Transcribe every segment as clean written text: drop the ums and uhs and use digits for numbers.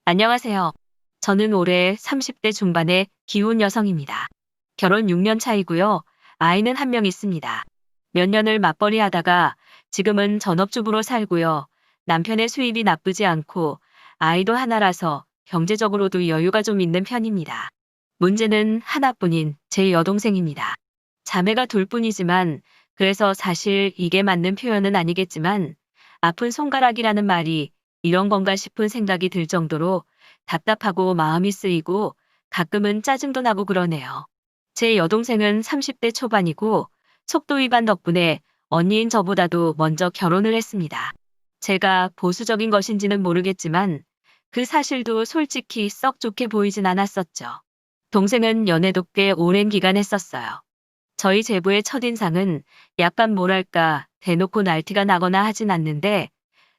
안녕하세요. 저는 올해 30대 중반의 기혼 여성입니다. 결혼 6년 차이고요. 아이는 한 명 있습니다. 몇 년을 맞벌이 하다가 지금은 전업주부로 살고요. 남편의 수입이 나쁘지 않고 아이도 하나라서 경제적으로도 여유가 좀 있는 편입니다. 문제는 하나뿐인 제 여동생입니다. 자매가 둘 뿐이지만 그래서 사실 이게 맞는 표현은 아니겠지만 아픈 손가락이라는 말이 이런 건가 싶은 생각이 들 정도로 답답하고 마음이 쓰이고 가끔은 짜증도 나고 그러네요. 제 여동생은 30대 초반이고 속도 위반 덕분에 언니인 저보다도 먼저 결혼을 했습니다. 제가 보수적인 것인지는 모르겠지만 그 사실도 솔직히 썩 좋게 보이진 않았었죠. 동생은 연애도 꽤 오랜 기간 했었어요. 저희 제부의 첫인상은 약간 뭐랄까 대놓고 날티가 나거나 하진 않는데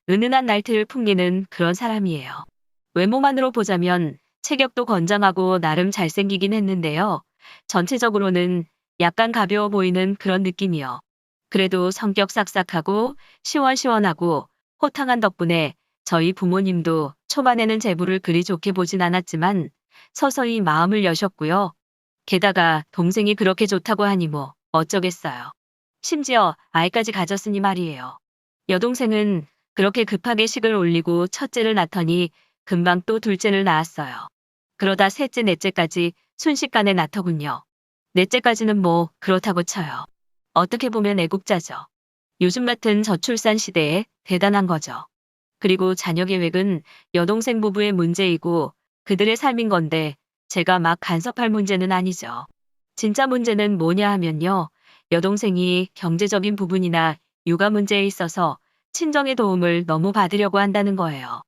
은은한 날티를 풍기는 그런 사람이에요. 외모만으로 보자면 체격도 건장하고 나름 잘생기긴 했는데요. 전체적으로는 약간 가벼워 보이는 그런 느낌이요. 그래도 성격 싹싹하고 시원시원하고 호탕한 덕분에 저희 부모님도 초반에는 제부를 그리 좋게 보진 않았지만 서서히 마음을 여셨고요. 게다가 동생이 그렇게 좋다고 하니 뭐 어쩌겠어요. 심지어 아이까지 가졌으니 말이에요. 여동생은 그렇게 급하게 식을 올리고 첫째를 낳더니 금방 또 둘째를 낳았어요. 그러다 셋째, 넷째까지 순식간에 낳더군요. 넷째까지는 뭐 그렇다고 쳐요. 어떻게 보면 애국자죠. 요즘 같은 저출산 시대에 대단한 거죠. 그리고 자녀 계획은 여동생 부부의 문제이고 그들의 삶인 건데 제가 막 간섭할 문제는 아니죠. 진짜 문제는 뭐냐 하면요. 여동생이 경제적인 부분이나 육아 문제에 있어서 친정의 도움을 너무 받으려고 한다는 거예요.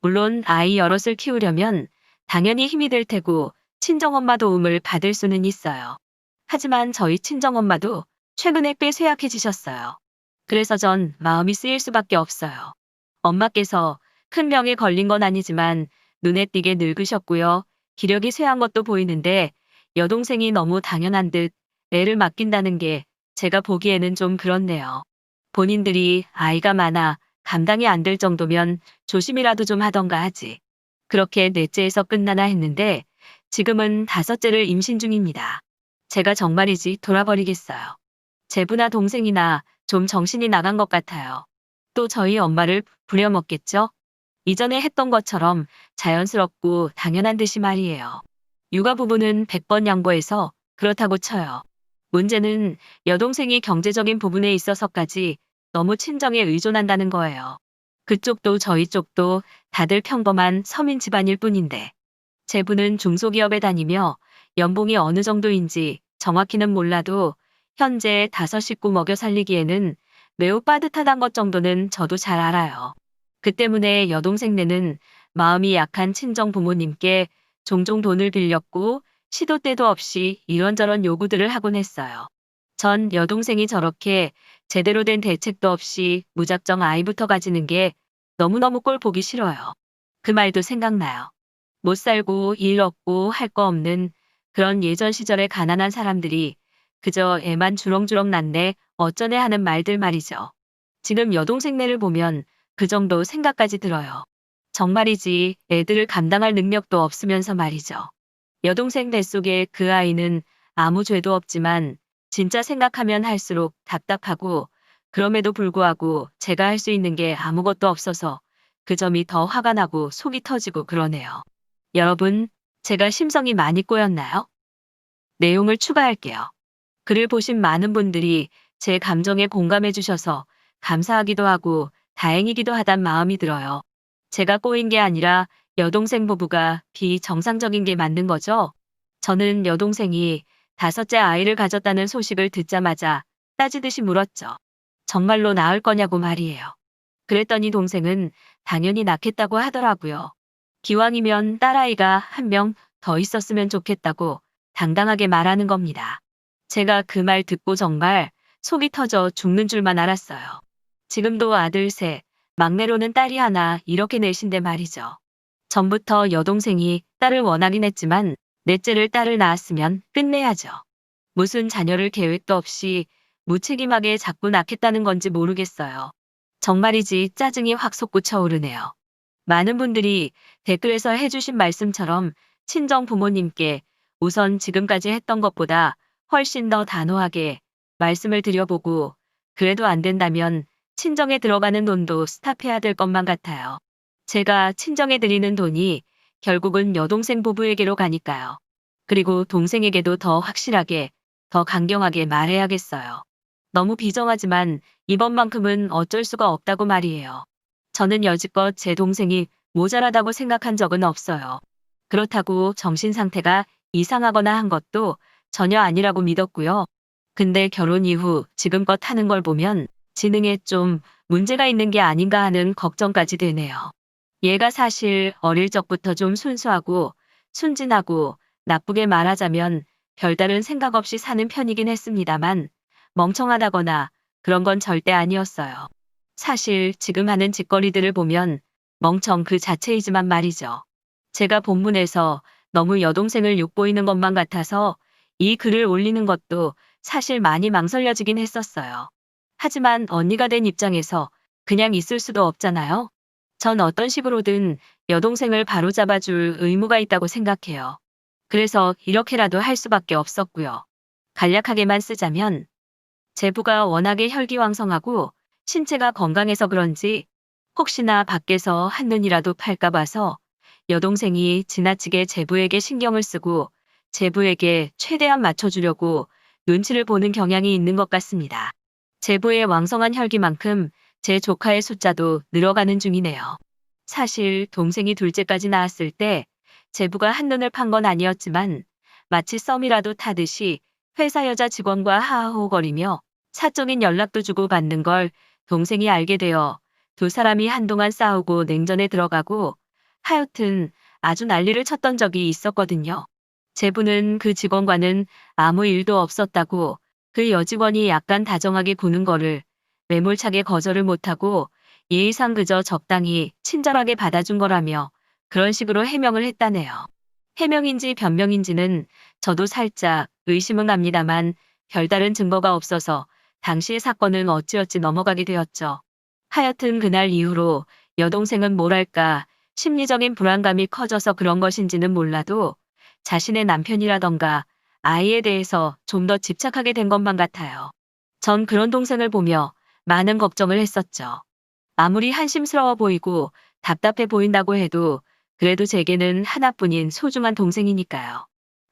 물론 아이 여럿을 키우려면 당연히 힘이 될 테고 친정엄마 도움을 받을 수는 있어요. 하지만 저희 친정엄마도 최근에 꽤 쇠약해지셨어요. 그래서 전 마음이 쓰일 수밖에 없어요. 엄마께서 큰 병에 걸린 건 아니지만 눈에 띄게 늙으셨고요. 기력이 쇠한 것도 보이는데 여동생이 너무 당연한 듯 애를 맡긴다는 게 제가 보기에는 좀 그렇네요. 본인들이 아이가 많아 감당이 안 될 정도면 조심이라도 좀 하던가 하지. 그렇게 넷째에서 끝나나 했는데 지금은 다섯째를 임신 중입니다. 제가 정말이지 돌아버리겠어요. 제부나 동생이나 좀 정신이 나간 것 같아요. 또 저희 엄마를 부려먹겠죠? 이전에 했던 것처럼 자연스럽고 당연한 듯이 말이에요. 육아 부부는 100번 양보해서 그렇다고 쳐요. 문제는 여동생이 경제적인 부분에 있어서까지 너무 친정에 의존한다는 거예요. 그쪽도 저희 쪽도 다들 평범한 서민 집안일 뿐인데 제부는 중소기업에 다니며 연봉이 어느 정도인지 정확히는 몰라도 현재 5식구 먹여 살리기에는 매우 빠듯하단 것 정도는 저도 잘 알아요. 그 때문에 여동생네는 마음이 약한 친정 부모님께 종종 돈을 빌렸고 시도 때도 없이 이런저런 요구들을 하곤 했어요. 전 여동생이 저렇게 제대로 된 대책도 없이 무작정 아이부터 가지는 게 너무너무 꼴 보기 싫어요. 그 말도 생각나요. 못 살고 일 없고 할 거 없는 그런 예전 시절의 가난한 사람들이 그저 애만 주렁주렁 낳네 어쩌네 하는 말들 말이죠. 지금 여동생네를 보면 그 정도 생각까지 들어요. 정말이지 애들을 감당할 능력도 없으면서 말이죠. 여동생 뱃속에 그 아이는 아무 죄도 없지만 진짜 생각하면 할수록 답답하고 그럼에도 불구하고 제가 할 수 있는 게 아무것도 없어서 그 점이 더 화가 나고 속이 터지고 그러네요. 여러분, 제가 심성이 많이 꼬였나요? 내용을 추가할게요. 글을 보신 많은 분들이 제 감정에 공감해 주셔서 감사하기도 하고 다행이기도 하단 마음이 들어요. 제가 꼬인 게 아니라 여동생 부부가 비정상적인 게 맞는 거죠? 저는 여동생이 다섯째 아이를 가졌다는 소식을 듣자마자 따지듯이 물었죠. 정말로 낳을 거냐고 말이에요. 그랬더니 동생은 당연히 낳겠다고 하더라고요. 기왕이면 딸아이가 한 명 더 있었으면 좋겠다고 당당하게 말하는 겁니다. 제가 그 말 듣고 정말 속이 터져 죽는 줄만 알았어요. 지금도 아들 셋, 막내로는 딸이 하나 이렇게 넷인데 말이죠. 전부터 여동생이 딸을 원하긴 했지만 넷째를 딸을 낳았으면 끝내야죠. 무슨 자녀를 계획도 없이 무책임하게 자꾸 낳겠다는 건지 모르겠어요. 정말이지 짜증이 확 솟구쳐 오르네요. 많은 분들이 댓글에서 해주신 말씀처럼 친정 부모님께 우선 지금까지 했던 것보다 훨씬 더 단호하게 말씀을 드려보고 그래도 안 된다면 친정에 들어가는 돈도 스탑해야 될 것만 같아요. 제가 친정에 드리는 돈이 결국은 여동생 부부에게로 가니까요. 그리고 동생에게도 더 확실하게, 더 강경하게 말해야겠어요. 너무 비정하지만 이번만큼은 어쩔 수가 없다고 말이에요. 저는 여지껏 제 동생이 모자라다고 생각한 적은 없어요. 그렇다고 정신 상태가 이상하거나 한 것도 전혀 아니라고 믿었고요. 근데 결혼 이후 지금껏 하는 걸 보면 지능에 좀 문제가 있는 게 아닌가 하는 걱정까지 되네요. 얘가 사실 어릴 적부터 좀 순수하고 순진하고 나쁘게 말하자면 별다른 생각 없이 사는 편이긴 했습니다만 멍청하다거나 그런 건 절대 아니었어요. 사실 지금 하는 짓거리들을 보면 멍청 그 자체이지만 말이죠. 제가 본문에서 너무 여동생을 욕보이는 것만 같아서 이 글을 올리는 것도 사실 많이 망설여지긴 했었어요. 하지만 언니가 된 입장에서 그냥 있을 수도 없잖아요. 전 어떤 식으로든 여동생을 바로잡아줄 의무가 있다고 생각해요. 그래서 이렇게라도 할 수밖에 없었고요. 간략하게만 쓰자면 제부가 워낙에 혈기왕성하고 신체가 건강해서 그런지 혹시나 밖에서 한눈이라도 팔까 봐서 여동생이 지나치게 제부에게 신경을 쓰고 제부에게 최대한 맞춰주려고 눈치를 보는 경향이 있는 것 같습니다. 제부의 왕성한 혈기만큼 제 조카의 숫자도 늘어가는 중이네요. 사실 동생이 둘째까지 낳았을 때 제부가 한눈을 판 건 아니었지만 마치 썸이라도 타듯이 회사 여자 직원과 하하호거리며 사적인 연락도 주고받는 걸 동생이 알게 되어 두 사람이 한동안 싸우고 냉전에 들어가고 하여튼 아주 난리를 쳤던 적이 있었거든요. 제부는 그 직원과는 아무 일도 없었다고 그 여직원이 약간 다정하게 구는 거를 매몰차게 거절을 못하고 예의상 그저 적당히 친절하게 받아준 거라며 그런 식으로 해명을 했다네요. 해명인지 변명인지는 저도 살짝 의심은 갑니다만 별다른 증거가 없어서 당시의 사건은 어찌어찌 넘어가게 되었죠. 하여튼 그날 이후로 여동생은 뭐랄까 심리적인 불안감이 커져서 그런 것인지는 몰라도 자신의 남편이라던가 아이에 대해서 좀 더 집착하게 된 것만 같아요. 전 그런 동생을 보며 많은 걱정을 했었죠. 아무리 한심스러워 보이고 답답해 보인다고 해도 그래도 제게는 하나뿐인 소중한 동생이니까요.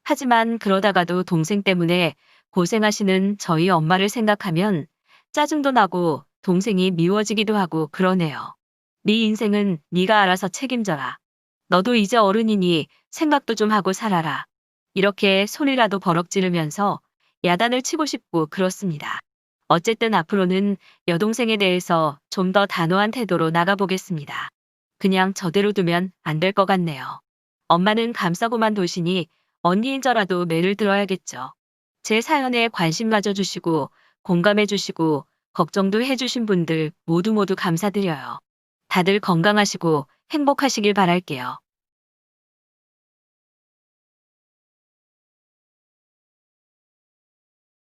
하지만 그러다가도 동생 때문에 고생하시는 저희 엄마를 생각하면 짜증도 나고 동생이 미워지기도 하고 그러네요. 네 인생은 네가 알아서 책임져라. 너도 이제 어른이니 생각도 좀 하고 살아라. 이렇게 소리라도 버럭 지르면서 야단을 치고 싶고 그렇습니다. 어쨌든 앞으로는 여동생에 대해서 좀 더 단호한 태도로 나가보겠습니다. 그냥 저대로 두면 안 될 것 같네요. 엄마는 감싸고만 도시니 언니인저라도 매를 들어야겠죠. 제 사연에 관심 가져주시고 공감해주시고 걱정도 해주신 분들 모두 감사드려요. 다들 건강하시고 행복하시길 바랄게요.